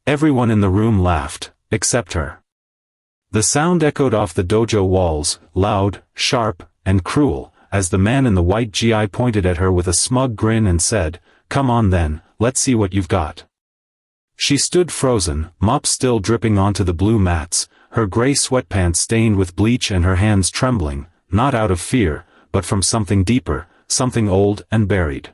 Everyone in the room laughed, except her. The sound echoed off the dojo walls, loud, sharp, and cruel, as the man in the white gi pointed at her with a smug grin and said, "Come on then, let's see what you've got." She stood frozen, mop still dripping onto the blue mats, her gray sweatpants stained with bleach and her hands trembling, not out of fear, but from something deeper, something old and buried.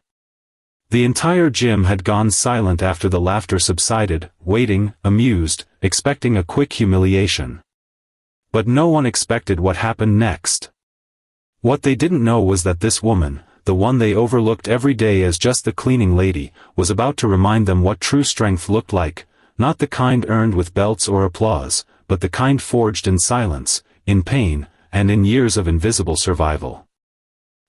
The entire gym had gone silent after the laughter subsided, waiting, amused, expecting a quick humiliation. But no one expected what happened next. What they didn't know was that this woman, the one they overlooked every day as just the cleaning lady, was about to remind them what true strength looked like, not the kind earned with belts or applause, but the kind forged in silence, in pain, and in years of invisible survival.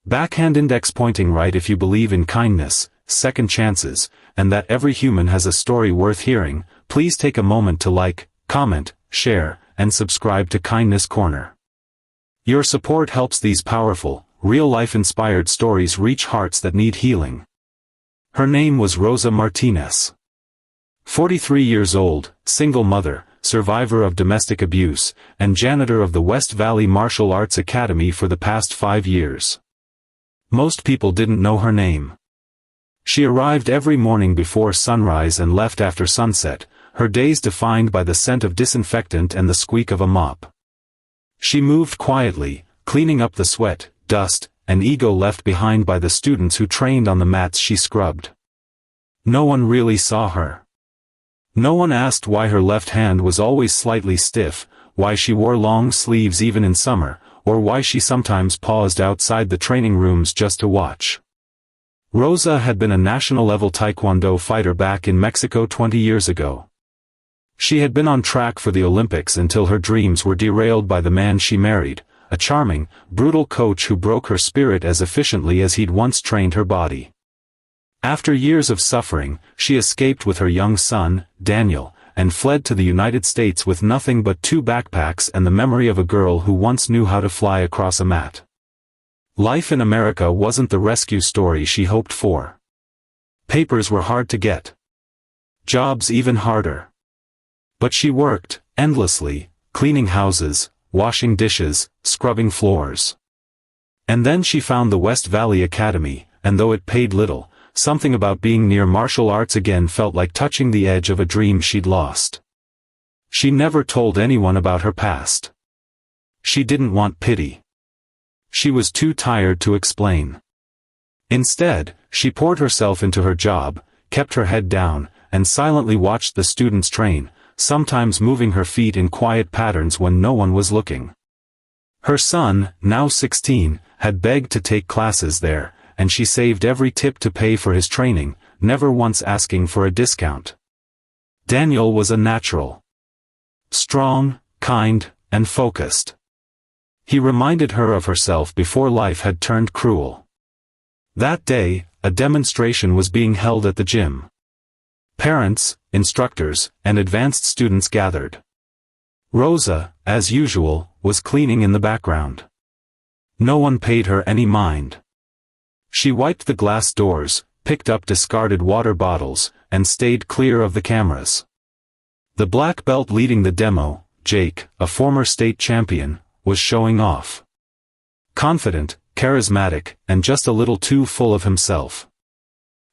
Backhand index pointing right if you believe in kindness, second chances, and that every human has a story worth hearing. Please take a moment to like, comment, share, and subscribe to Kindness Corner. Your support helps these powerful, real-life inspired stories reach hearts that need healing. Her name was Rosa Martinez. 43 years old, single mother, survivor of domestic abuse, and janitor of the West Valley Martial Arts Academy for the past 5 years. Most people didn't know her name. She arrived every morning before sunrise and left after sunset, her days defined by the scent of disinfectant and the squeak of a mop. She moved quietly, cleaning up the sweat, dust, and ego left behind by the students who trained on the mats she scrubbed. No one really saw her. No one asked why her left hand was always slightly stiff, why she wore long sleeves even in summer, or why she sometimes paused outside the training rooms just to watch. Rosa had been a national-level taekwondo fighter back in Mexico 20 years ago. She had been on track for the Olympics until her dreams were derailed by the man she married, a charming, brutal coach who broke her spirit as efficiently as he'd once trained her body. After years of suffering, she escaped with her young son, Daniel, and fled to the United States with nothing but 2 backpacks and the memory of a girl who once knew how to fly across a mat. Life in America wasn't the rescue story she hoped for. Papers were hard to get. Jobs even harder. But she worked, endlessly, cleaning houses, washing dishes, scrubbing floors. And then she found the West Valley Academy, and though it paid little, something about being near martial arts again felt like touching the edge of a dream she'd lost. She never told anyone about her past. She didn't want pity. She was too tired to explain. Instead, she poured herself into her job, kept her head down, and silently watched the students train, sometimes moving her feet in quiet patterns when no one was looking. Her son, now 16, had begged to take classes there, and she saved every tip to pay for his training, never once asking for a discount. Daniel was a natural. Strong, kind, and focused. He reminded her of herself before life had turned cruel. That day, a demonstration was being held at the gym. Parents, instructors, and advanced students gathered. Rosa, as usual, was cleaning in the background. No one paid her any mind. She wiped the glass doors, picked up discarded water bottles, and stayed clear of the cameras. The black belt leading the demo, Jake, a former state champion, was showing off. Confident, charismatic, and just a little too full of himself.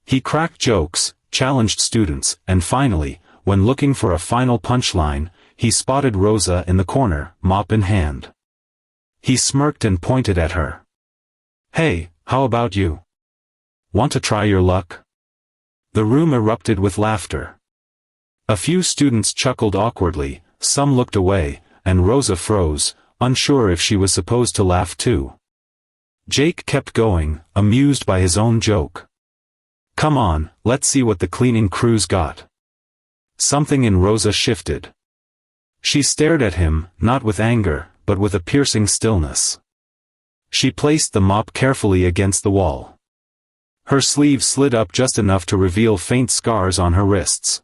He cracked jokes, challenged students, and finally, when looking for a final punchline, he spotted Rosa in the corner, mop in hand. He smirked and pointed at her. "Hey, how about you? Want to try your luck?" The room erupted with laughter. A few students chuckled awkwardly, some looked away, and Rosa froze, unsure if she was supposed to laugh too. Jake kept going, amused by his own joke. "Come on, let's see what the cleaning crew's got." Something in Rosa shifted. She stared at him, not with anger, but with a piercing stillness. She placed the mop carefully against the wall. Her sleeve slid up just enough to reveal faint scars on her wrists.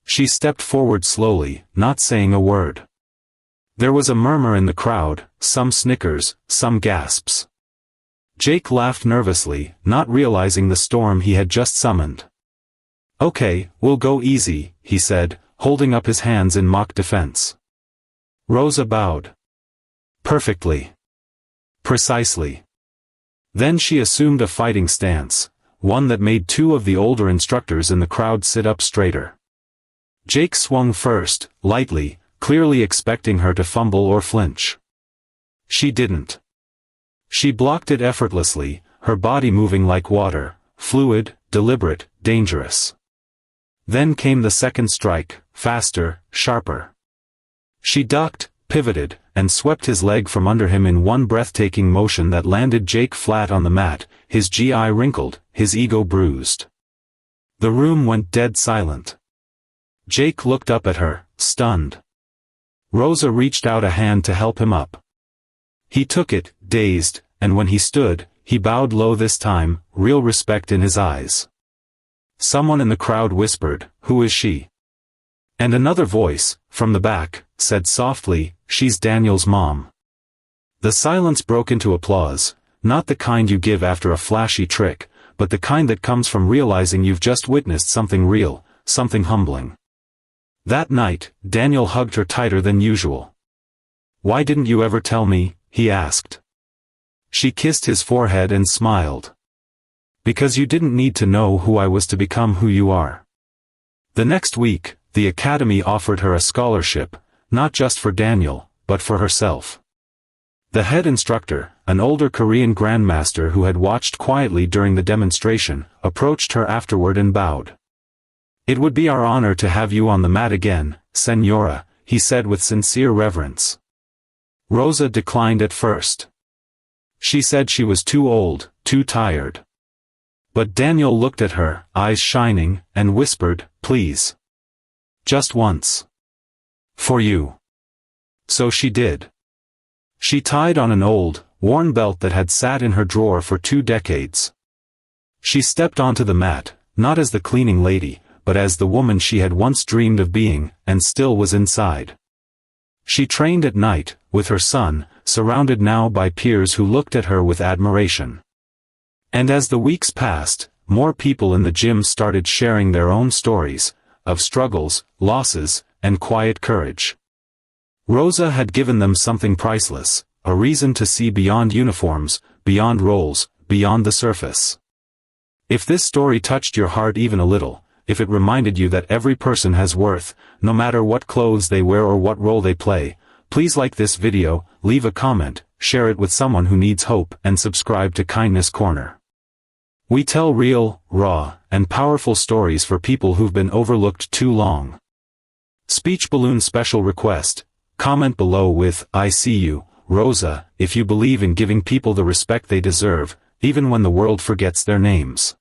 She stepped forward slowly, not saying a word. There was a murmur in the crowd, some snickers, some gasps. Jake laughed nervously, not realizing the storm he had just summoned. "Okay, we'll go easy," he said, holding up his hands in mock defense. Rosa bowed. Perfectly. Precisely. Then she assumed a fighting stance, one that made two of the older instructors in the crowd sit up straighter. Jake swung first, lightly, clearly expecting her to fumble or flinch. She didn't. She blocked it effortlessly, her body moving like water, fluid, deliberate, dangerous. Then came the second strike, faster, sharper. She ducked, pivoted, and swept his leg from under him in one breathtaking motion that landed Jake flat on the mat, his GI wrinkled, his ego bruised. The room went dead silent. Jake looked up at her, stunned. Rosa reached out a hand to help him up. He took it, dazed, and when he stood, he bowed low this time, real respect in his eyes. Someone in the crowd whispered, "Who is she?" And another voice, from the back, said softly, "She's Daniel's mom." The silence broke into applause, not the kind you give after a flashy trick, but the kind that comes from realizing you've just witnessed something real, something humbling. That night, Daniel hugged her tighter than usual. "Why didn't you ever tell me?" he asked. She kissed his forehead and smiled. "Because you didn't need to know who I was to become who you are." The next week, the academy offered her a scholarship, not just for Daniel, but for herself. The head instructor, an older Korean grandmaster who had watched quietly during the demonstration, approached her afterward and bowed. "It would be our honor to have you on the mat again, Senora," he said with sincere reverence. Rosa declined at first. She said she was too old, too tired. But Daniel looked at her, eyes shining, and whispered, "Please. Just once. For you." So she did. She tied on an old, worn belt that had sat in her drawer for 2 decades. She stepped onto the mat, not as the cleaning lady, but as the woman she had once dreamed of being, and still was inside. She trained at night, with her son, surrounded now by peers who looked at her with admiration. And as the weeks passed, more people in the gym started sharing their own stories, of struggles, losses, and quiet courage. Rosa had given them something priceless, a reason to see beyond uniforms, beyond roles, beyond the surface. If this story touched your heart even a little, if it reminded you that every person has worth, no matter what clothes they wear or what role they play, please like this video, leave a comment, share it with someone who needs hope, and subscribe to Kindness Corner. We tell real, raw, and powerful stories for people who've been overlooked too long. Speech balloon special request. Comment below with, "I see you, Rosa," if you believe in giving people the respect they deserve, even when the world forgets their names.